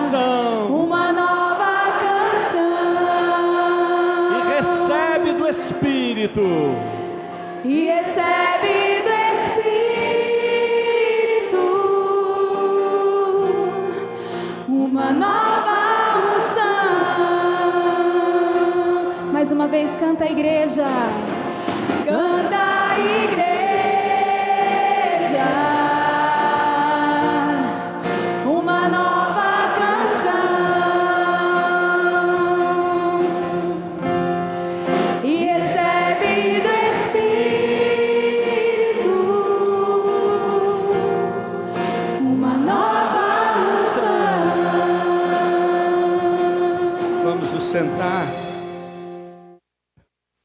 canção. Uma nova canção. E recebe do Espírito. E recebe do Espírito uma nova unção. Mais uma vez, canta a igreja. Canta a igreja. Uma nova canção. E recebe do Espírito uma nova unção. Vamos nos sentar.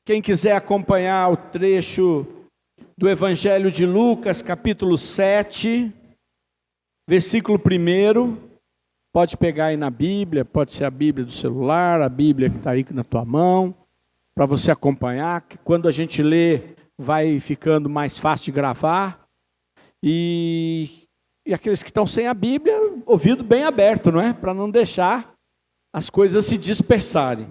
Quem quiser acompanhar o trecho do Evangelho de Lucas, capítulo 7, versículo 1, pode pegar aí na Bíblia, pode ser a Bíblia do celular, a Bíblia que está aí na tua mão, para você acompanhar, que quando a gente lê, vai ficando mais fácil de gravar. E aqueles que estão sem a Bíblia, ouvido bem aberto, não é? Para não deixar as coisas se dispersarem.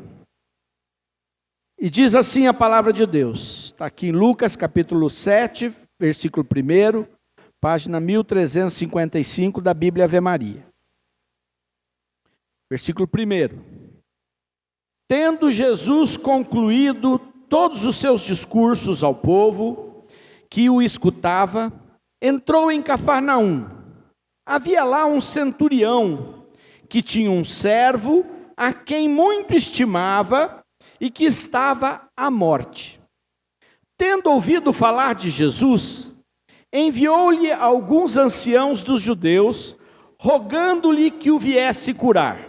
E diz assim a palavra de Deus, está aqui em Lucas capítulo 7, versículo 1, página 1355 da Bíblia Ave Maria. Versículo 1. Tendo Jesus concluído todos os seus discursos ao povo que o escutava, entrou em Cafarnaum. Havia lá um centurião que tinha um servo a quem muito estimava e que estava à morte. Tendo ouvido falar de Jesus, enviou-lhe alguns anciãos dos judeus, rogando-lhe que o viesse curar.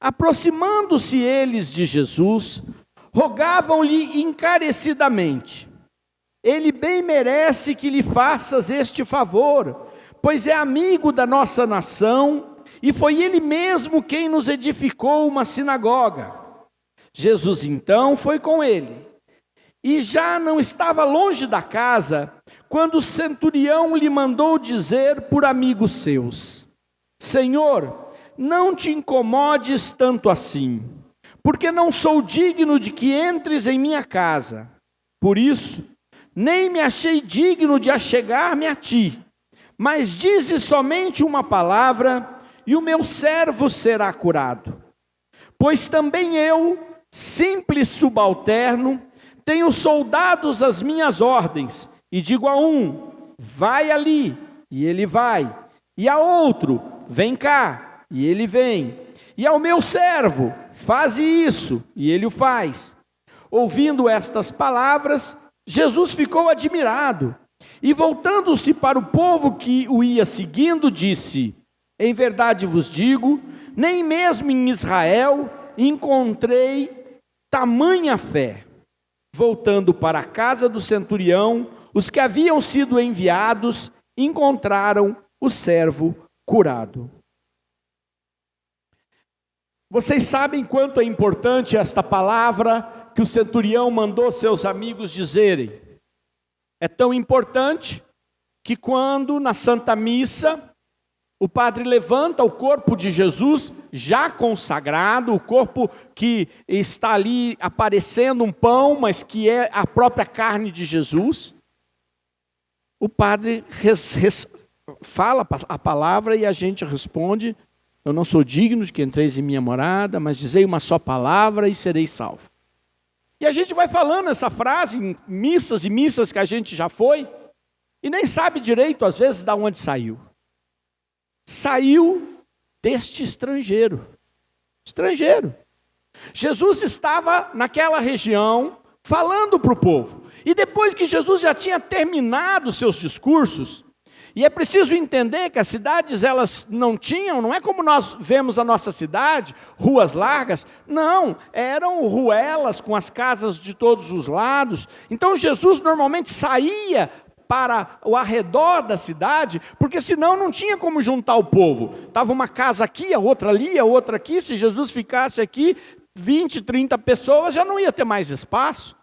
Aproximando-se eles de Jesus, rogavam-lhe encarecidamente: ele bem merece que lhe faças este favor, pois é amigo da nossa nação, e foi ele mesmo quem nos edificou uma sinagoga. Jesus então foi com ele, e já não estava longe da casa, quando o centurião lhe mandou dizer por amigos seus: Senhor, não te incomodes tanto assim, porque não sou digno de que entres em minha casa. Por isso, nem me achei digno de achegar-me a ti, mas dize somente uma palavra, e o meu servo será curado. Pois também eu, simples subalterno, tenho soldados às minhas ordens, e digo a um: vai ali, e ele vai, e a outro: vem cá, e ele vem, e ao meu servo: faze isso, e ele o faz. Ouvindo estas palavras, Jesus ficou admirado, e voltando-se para o povo que o ia seguindo, disse: em verdade vos digo, nem mesmo em Israel encontrei tamanha fé. Voltando para a casa do centurião, os que haviam sido enviados encontraram o servo curado. Vocês sabem quanto é importante esta palavra que o centurião mandou seus amigos dizerem. É tão importante que quando na Santa Missa o padre levanta o corpo de Jesus, já consagrado, o corpo que está ali aparecendo um pão, mas que é a própria carne de Jesus. O padre fala a palavra e a gente responde: eu não sou digno de que entreis em minha morada, mas dizei uma só palavra e serei salvo. E a gente vai falando essa frase em missas e missas que a gente já foi, e nem sabe direito às vezes de onde saiu. Saiu deste estrangeiro. Estrangeiro. Jesus estava naquela região falando para o povo. E depois que Jesus já tinha terminado seus discursos, e é preciso entender que as cidades elas não tinham, não é como nós vemos a nossa cidade, ruas largas, não, eram ruelas com as casas de todos os lados. Então Jesus normalmente saía para o arredor da cidade, porque senão não tinha como juntar o povo. Estava uma casa aqui, a outra ali, a outra aqui. Se Jesus ficasse aqui, 20, 30 pessoas, já não ia ter mais espaço.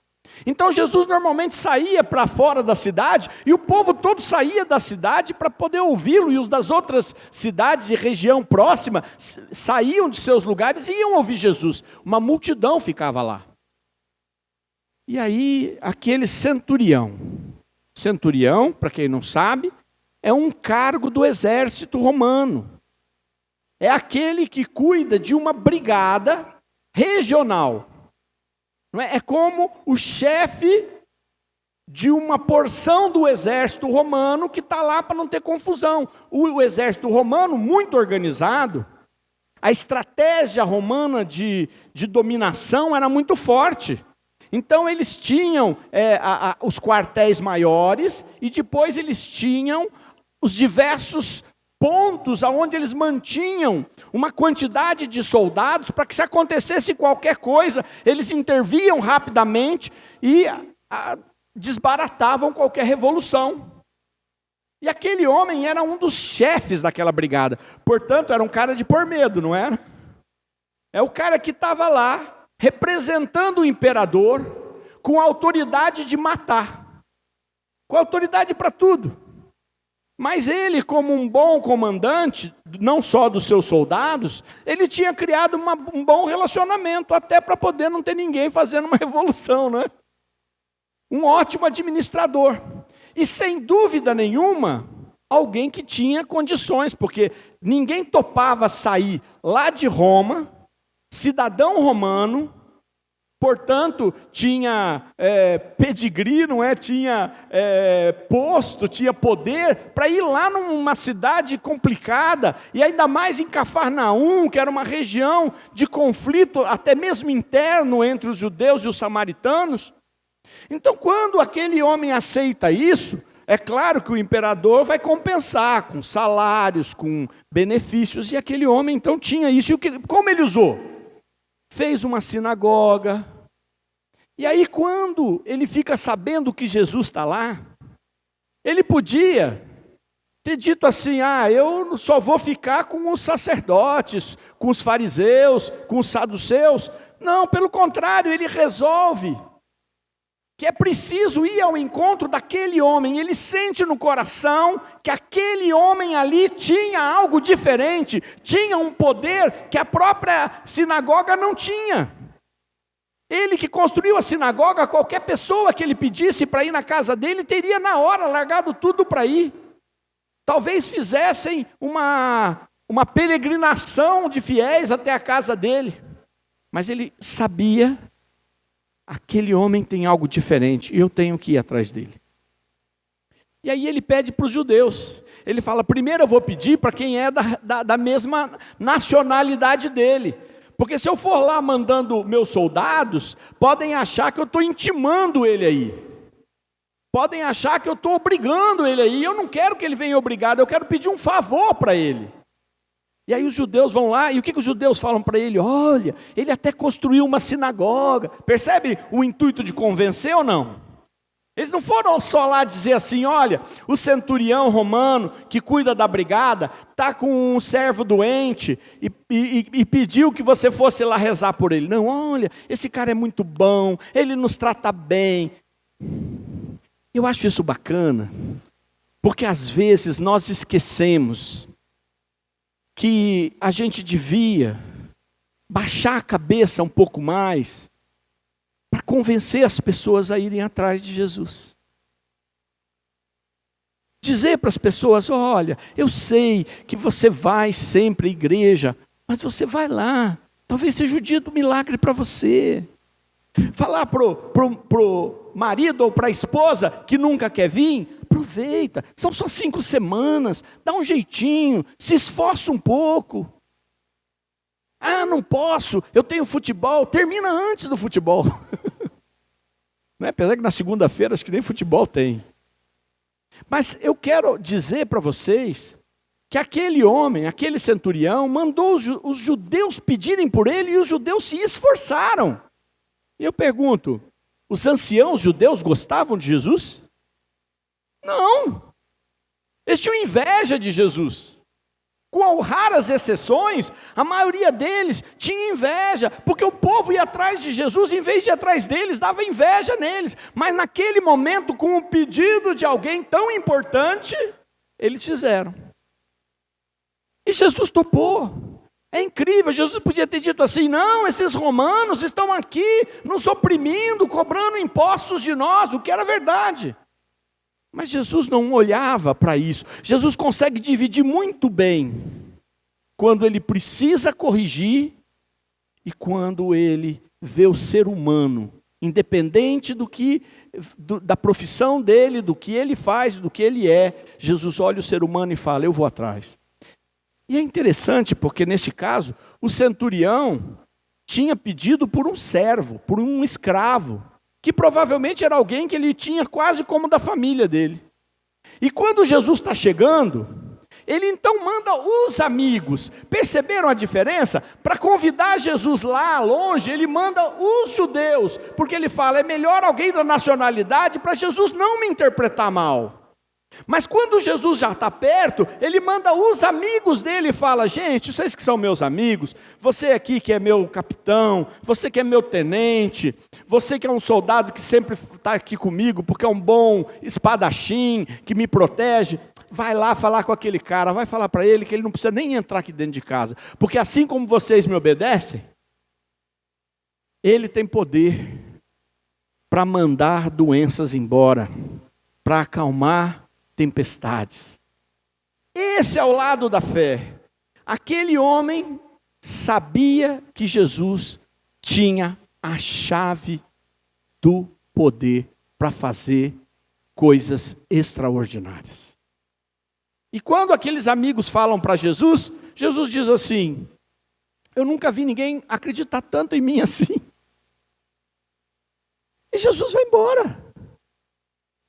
Então Jesus normalmente saía para fora da cidade, e o povo todo saía da cidade para poder ouvi-lo, e os das outras cidades e região próxima saíam de seus lugares e iam ouvir Jesus. Uma multidão ficava lá. E aí aquele centurião, para quem não sabe, é um cargo do exército romano. É aquele que cuida de uma brigada regional. Não é? É como o chefe de uma porção do exército romano que está lá para não ter confusão. O exército romano, muito organizado, a estratégia romana de dominação era muito forte. Então eles tinham os quartéis maiores, e depois eles tinham os diversos pontos aonde eles mantinham uma quantidade de soldados para que, se acontecesse qualquer coisa, eles interviam rapidamente e desbaratavam qualquer revolução. E aquele homem era um dos chefes daquela brigada. Portanto, era um cara de pôr medo, não era? É o cara que estava lá, representando o imperador, com autoridade de matar. Com autoridade para tudo. Mas ele, como um bom comandante, não só dos seus soldados, ele tinha criado um bom relacionamento, até para poder não ter ninguém fazendo uma revolução, né? Um ótimo administrador. E sem dúvida nenhuma, alguém que tinha condições, porque ninguém topava sair lá de Roma, cidadão romano, portanto, tinha pedigree, não é? Tinha posto, tinha poder, para ir lá numa cidade complicada, e ainda mais em Cafarnaum, que era uma região de conflito, até mesmo interno, entre os judeus e os samaritanos. Então, quando aquele homem aceita isso, é claro que o imperador vai compensar com salários, com benefícios, e aquele homem então tinha isso. E como ele usou? Fez uma sinagoga. E aí, quando ele fica sabendo que Jesus está lá, ele podia ter dito assim: eu só vou ficar com os sacerdotes, com os fariseus, com os saduceus. Não, pelo contrário, ele resolve que é preciso ir ao encontro daquele homem. Ele sente no coração que aquele homem ali tinha algo diferente, tinha um poder que a própria sinagoga não tinha. Ele que construiu a sinagoga, qualquer pessoa que ele pedisse para ir na casa dele, teria na hora largado tudo para ir. Talvez fizessem uma peregrinação de fiéis até a casa dele. Mas ele sabia: aquele homem tem algo diferente, e eu tenho que ir atrás dele. E aí ele pede para os judeus. Ele fala: primeiro eu vou pedir para quem é da mesma nacionalidade dele. Porque se eu for lá mandando meus soldados, podem achar que eu estou intimando ele aí. Podem achar que eu estou obrigando ele aí. Eu não quero que ele venha obrigado, eu quero pedir um favor para ele. E aí os judeus vão lá, e o que os judeus falam para ele? Olha, ele até construiu uma sinagoga. Percebe o intuito de convencer ou não? Eles não foram só lá dizer assim: olha, o centurião romano que cuida da brigada está com um servo doente e pediu que você fosse lá rezar por ele. Não, olha, esse cara é muito bom, ele nos trata bem. Eu acho isso bacana, porque às vezes nós esquecemos que a gente devia baixar a cabeça um pouco mais para convencer as pessoas a irem atrás de Jesus. Dizer para as pessoas: olha, eu sei que você vai sempre à igreja, mas você vai lá, talvez seja o dia do milagre para você. Falar pro marido ou para a esposa que nunca quer vir: aproveita, são só 5 semanas, dá um jeitinho, se esforça um pouco. Não posso, eu tenho futebol, termina antes do futebol. Não é? Apesar que na segunda-feira acho que nem futebol tem. Mas eu quero dizer para vocês que aquele homem, aquele centurião, mandou os judeus pedirem por ele, e os judeus se esforçaram. E eu pergunto: os anciãos judeus gostavam de Jesus? Não. Eles tinham inveja de Jesus. Com raras exceções, a maioria deles tinha inveja, porque o povo ia atrás de Jesus, em vez de ir atrás deles, dava inveja neles. Mas naquele momento, com o pedido de alguém tão importante, eles fizeram. E Jesus topou. É incrível, Jesus podia ter dito assim: não, esses romanos estão aqui nos oprimindo, cobrando impostos de nós, o que era verdade. Mas Jesus não olhava para isso. Jesus consegue dividir muito bem quando ele precisa corrigir e quando ele vê o ser humano, independente da profissão dele, do que ele faz, do que ele é. Jesus olha o ser humano e fala: eu vou atrás. E é interessante porque nesse caso, o centurião tinha pedido por um servo, por um escravo, que provavelmente era alguém que ele tinha quase como da família dele. E quando Jesus está chegando, ele então manda os amigos. Perceberam a diferença? Para convidar Jesus lá longe, ele manda os judeus, porque ele fala: é melhor alguém da nacionalidade para Jesus não me interpretar mal. Mas quando Jesus já está perto, ele manda os amigos dele e fala: gente, vocês que são meus amigos, você aqui que é meu capitão, você que é meu tenente, você que é um soldado que sempre está aqui comigo, porque é um bom espadachim, que me protege, vai lá falar com aquele cara, vai falar para ele que ele não precisa nem entrar aqui dentro de casa, porque assim como vocês me obedecem, ele tem poder para mandar doenças embora, para acalmar tempestades. Esse é o lado da fé. Aquele homem sabia que Jesus tinha a chave do poder para fazer coisas extraordinárias. E quando aqueles amigos falam para Jesus, Jesus diz assim: eu nunca vi ninguém acreditar tanto em mim assim. E Jesus vai embora.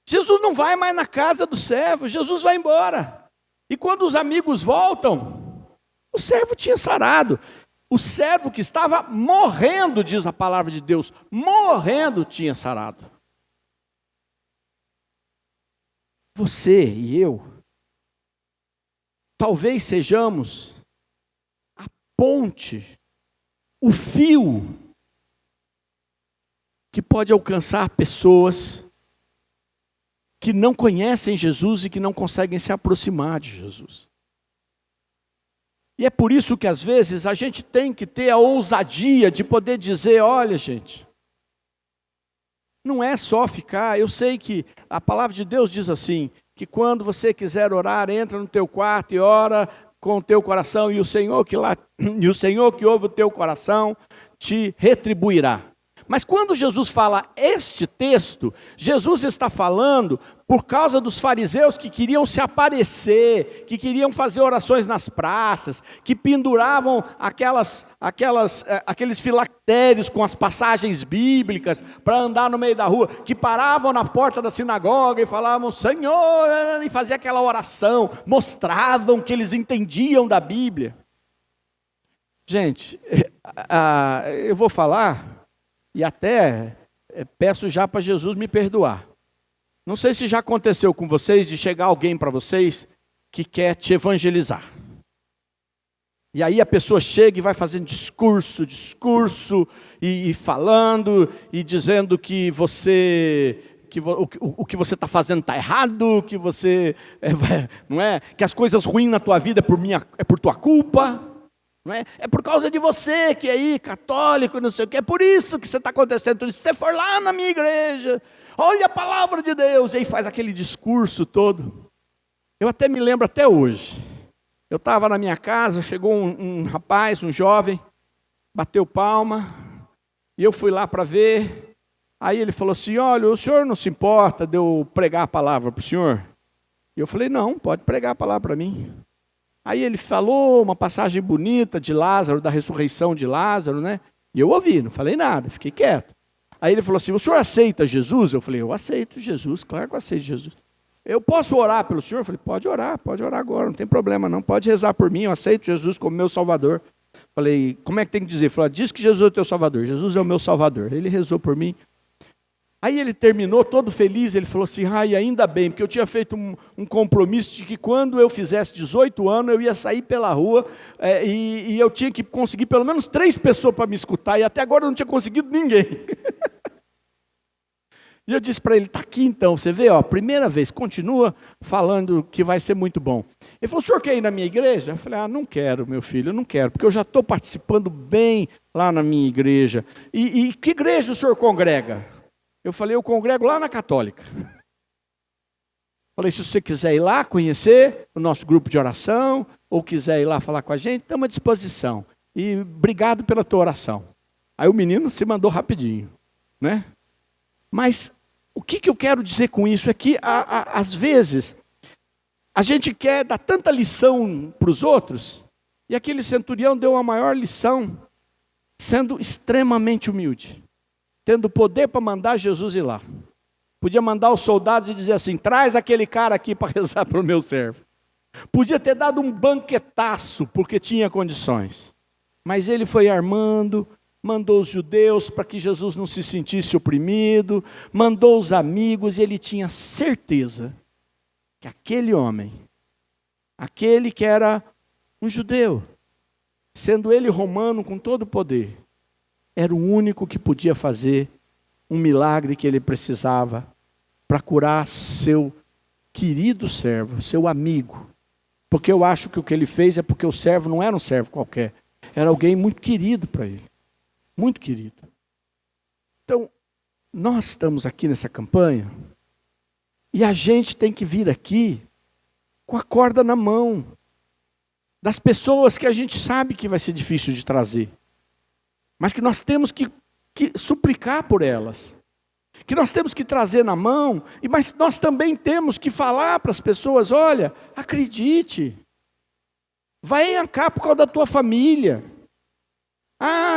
Jesus não vai mais na casa do servo, Jesus vai embora. E quando os amigos voltam, o servo tinha sarado. O servo que estava morrendo, diz a palavra de Deus, morrendo tinha sarado. Você e eu, talvez sejamos a ponte, o fio que pode alcançar pessoas que não conhecem Jesus e que não conseguem se aproximar de Jesus. E é por isso que às vezes a gente tem que ter a ousadia de poder dizer: olha gente, não é só ficar, eu sei que a palavra de Deus diz assim, que quando você quiser orar, entra no teu quarto e ora com o teu coração, e o Senhor que ouve o teu coração te retribuirá. Mas quando Jesus fala este texto, Jesus está falando por causa dos fariseus que queriam se aparecer, que queriam fazer orações nas praças, que penduravam aqueles filactérios com as passagens bíblicas para andar no meio da rua, que paravam na porta da sinagoga e falavam Senhor, e faziam aquela oração, mostravam que eles entendiam da Bíblia. Gente, eu vou falar, e até peço já para Jesus me perdoar. Não sei se já aconteceu com vocês de chegar alguém para vocês que quer te evangelizar. E aí a pessoa chega e vai fazendo discurso, e falando, e dizendo que o que você está fazendo está errado, que você, não é? Que as coisas ruins na tua vida é por tua culpa. Não é? É por causa de você que é aí, católico, não sei o que, é por isso que você está acontecendo. Se você for lá na minha igreja, olha a palavra de Deus, e aí faz aquele discurso todo. Eu até me lembro até hoje, eu estava na minha casa, chegou um rapaz, um jovem, bateu palma, e eu fui lá para ver, aí ele falou assim: olha, o senhor não se importa de eu pregar a palavra para o senhor? E eu falei: não, pode pregar a palavra para mim. Aí ele falou uma passagem bonita de Lázaro, da ressurreição de Lázaro, né? E eu ouvi, não falei nada, fiquei quieto. Aí ele falou assim: o senhor aceita Jesus? Eu falei: eu aceito Jesus, claro que eu aceito Jesus. Eu posso orar pelo senhor? Eu falei: pode orar agora, não tem problema não, pode rezar por mim, eu aceito Jesus como meu Salvador. Falei: como é que tem que dizer? Ele falou: diz que Jesus é o teu Salvador, Jesus é o meu Salvador. Ele rezou por mim. Aí ele terminou todo feliz, ele falou assim, ai, ainda bem, porque eu tinha feito um compromisso de que quando eu fizesse 18 anos, eu ia sair pela rua, e eu tinha que conseguir pelo menos 3 pessoas para me escutar, e até agora eu não tinha conseguido ninguém. E eu disse para ele, está aqui então, você vê, ó, primeira vez, continua falando que vai ser muito bom. Ele falou, o senhor quer ir na minha igreja? Eu falei, não quero, meu filho, eu não quero, porque eu já estou participando bem lá na minha igreja. E que igreja o senhor congrega? Eu falei, eu congrego lá na Católica. Falei, se você quiser ir lá conhecer o nosso grupo de oração, ou quiser ir lá falar com a gente, estamos à disposição. E obrigado pela tua oração. Aí o menino se mandou rapidinho, né? Mas o que eu quero dizer com isso é que, às vezes, a gente quer dar tanta lição para os outros, e aquele centurião deu a maior lição, sendo extremamente humilde, tendo poder para mandar Jesus ir lá. Podia mandar os soldados e dizer assim, traz aquele cara aqui para rezar para o meu servo. Podia ter dado um banquetaço, porque tinha condições. Mas ele foi armando, mandou os judeus para que Jesus não se sentisse oprimido, mandou os amigos, e ele tinha certeza que aquele homem, aquele que era um judeu, sendo ele romano com todo o poder, era o único que podia fazer um milagre que ele precisava para curar seu querido servo, seu amigo. Porque eu acho que o que ele fez é porque o servo não era um servo qualquer, era alguém muito querido para ele. Muito querido. Então, nós estamos aqui nessa campanha e a gente tem que vir aqui com a corda na mão das pessoas que a gente sabe que vai ser difícil de trazer, mas que nós temos que suplicar por elas, que nós temos que trazer na mão, mas nós também temos que falar para as pessoas, olha, acredite, vai cá por causa da tua família.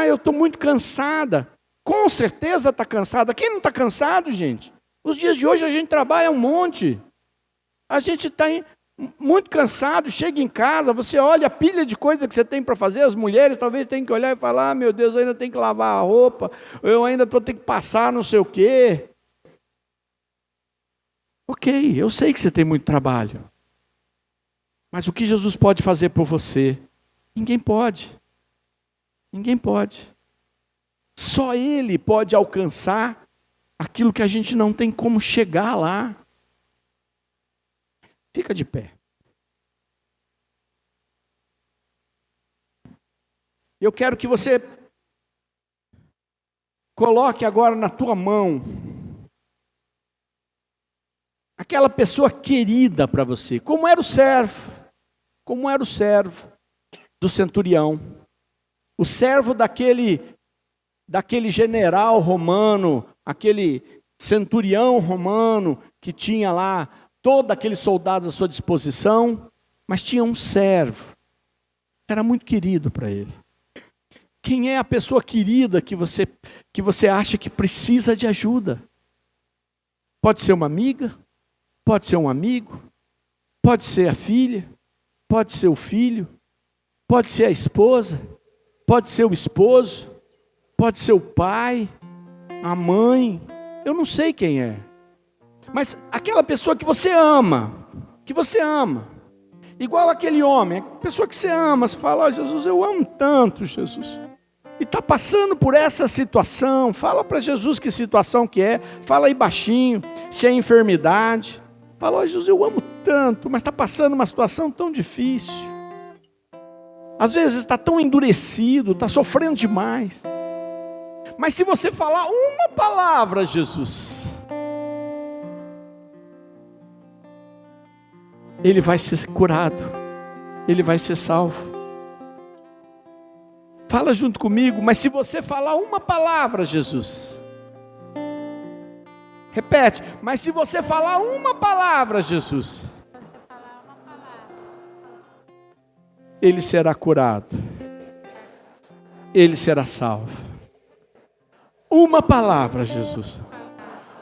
Eu estou muito cansada. Com certeza está cansada. Quem não está cansado, gente? Os dias de hoje a gente trabalha um monte. A gente está muito cansado, chega em casa, você olha a pilha de coisas que você tem para fazer, as mulheres talvez tenham que olhar e falar, meu Deus, eu ainda tenho que lavar a roupa, eu ainda vou ter que passar não sei o quê. Ok, eu sei que você tem muito trabalho. Mas o que Jesus pode fazer por você? Ninguém pode. Ninguém pode. Só Ele pode alcançar aquilo que a gente não tem como chegar lá. Fica de pé. Eu quero que você coloque agora na tua mão aquela pessoa querida para você. Como era o servo do centurião. O servo daquele general romano, aquele centurião romano que tinha lá todos aqueles soldados à sua disposição, mas tinha um servo, que era muito querido para ele. Quem é a pessoa querida que você acha que precisa de ajuda? Pode ser uma amiga, pode ser um amigo, pode ser a filha, pode ser o filho, pode ser a esposa, pode ser o esposo, pode ser o pai, a mãe, eu não sei quem é. Mas aquela pessoa que você ama, igual aquele homem, a pessoa que você ama, você fala, Jesus, eu amo tanto, Jesus. E está passando por essa situação, fala para Jesus que situação que é, fala aí baixinho, se é enfermidade. Fala, Jesus, eu amo tanto, mas está passando uma situação tão difícil. Às vezes está tão endurecido, está sofrendo demais. Mas se você falar uma palavra, Jesus, ele vai ser curado, ele vai ser salvo. Fala junto comigo, mas se você falar uma palavra, Jesus, repete, mas se você falar uma palavra, Jesus, ele será curado, ele será salvo. Uma palavra, Jesus.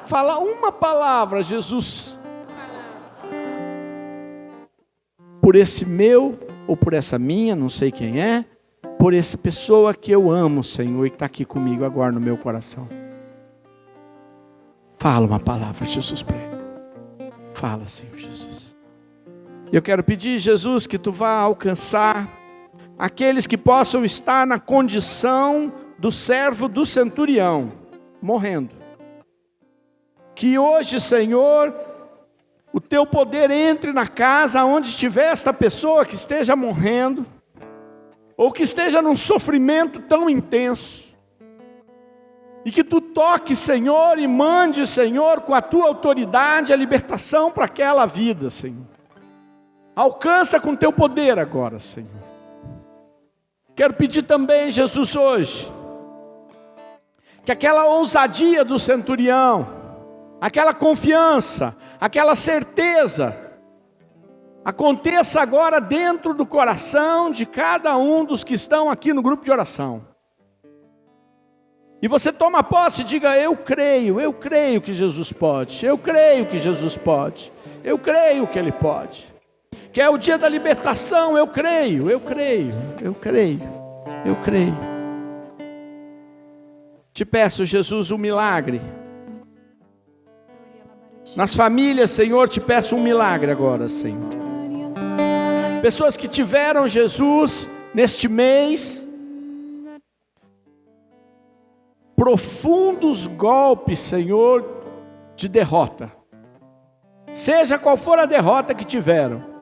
Fala uma palavra, Jesus. Por esse meu, ou por essa minha, não sei quem é, por essa pessoa que eu amo, Senhor, e que está aqui comigo agora no meu coração. Fala uma palavra, Jesus, para ele. Fala, Senhor Jesus. Eu quero pedir, Jesus, que tu vá alcançar aqueles que possam estar na condição do servo do centurião, morrendo. Que hoje, Senhor, o teu poder entre na casa onde estiver esta pessoa que esteja morrendo, ou que esteja num sofrimento tão intenso, e que tu toque, Senhor, e mande, Senhor, com a tua autoridade a libertação para aquela vida, Senhor. Alcança com teu poder agora, Senhor. Quero pedir também, Jesus, hoje, que aquela ousadia do centurião, aquela confiança, aquela certeza, aconteça agora dentro do coração de cada um dos que estão aqui no grupo de oração. E você toma posse e diga: eu creio que Jesus pode, eu creio que Jesus pode, eu creio que Ele pode. Que é o dia da libertação, eu creio. Te peço, Jesus, um milagre. Nas famílias, Senhor, te peço um milagre agora, Senhor. Pessoas que tiveram, Jesus, neste mês, profundos golpes, Senhor, de derrota. Seja qual for a derrota que tiveram.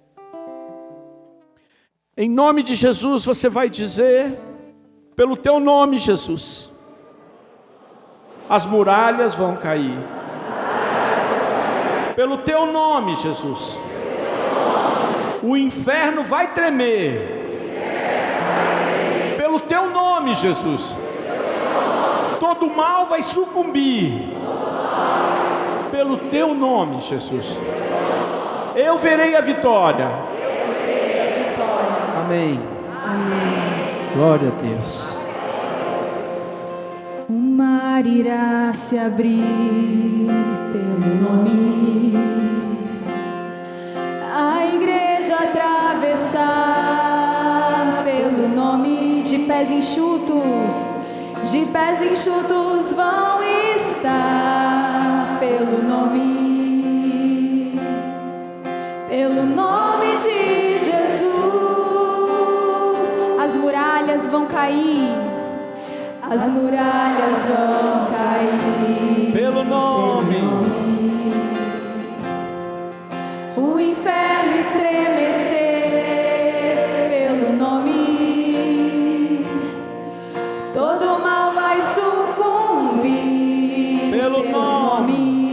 Em nome de Jesus, você vai dizer, pelo teu nome, Jesus, as muralhas vão cair. Pelo teu nome, Jesus, o inferno vai tremer. Pelo teu nome, Jesus, todo mal vai sucumbir. Pelo teu nome, Jesus, eu verei a vitória. Amém. Amém. Glória a Deus. O mar irá se abrir pelo nome, a igreja atravessar pelo nome. De pés enxutos vão estar pelo nome de Jesus. As muralhas vão cair, as muralhas vão cair pelo nome. O inferno estremecer pelo nome. Todo mal vai sucumbir pelo nome.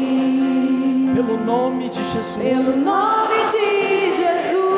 Pelo nome de Jesus. Pelo nome de Jesus.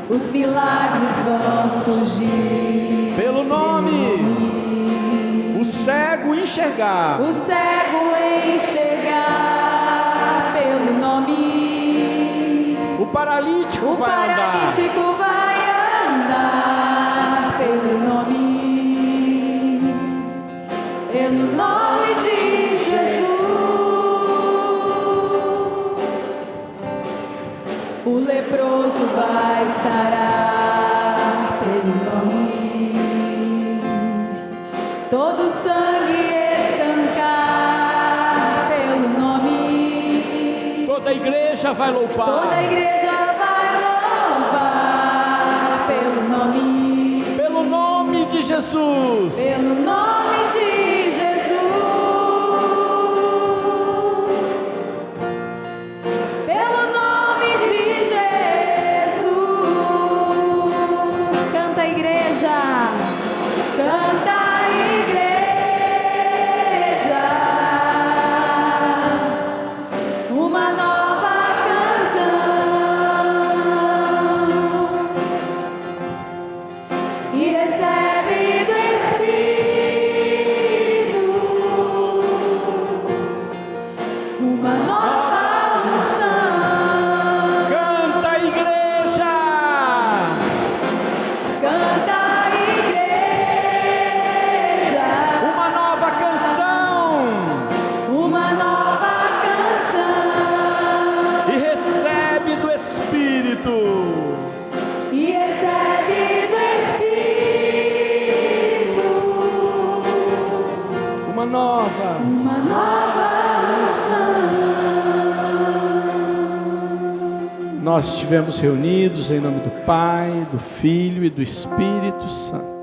Os milagres vão surgir pelo nome. O cego enxergar. O cego enxergar pelo nome. O paralítico vai andar pelo nome. Pelo nome de Jesus. O leproso vai sarar pelo nome. Todo sangue estancar pelo nome. Toda a igreja vai louvar. Toda a igreja vai louvar pelo nome. de Jesus. Pelo nome de Jesus. Pelo nome de Jesus. Canta a igreja. Canta a igreja. Uma nova canção. E recebe do Espírito uma nova unção. Canta a igreja. Canta a igreja. Uma nova canção. Uma nova canção. E recebe do Espírito. E recebe do Espírito Uma nova. uma nova unção. Nós estivemos reunidos em nome do Pai, do Filho e do Espírito Santo.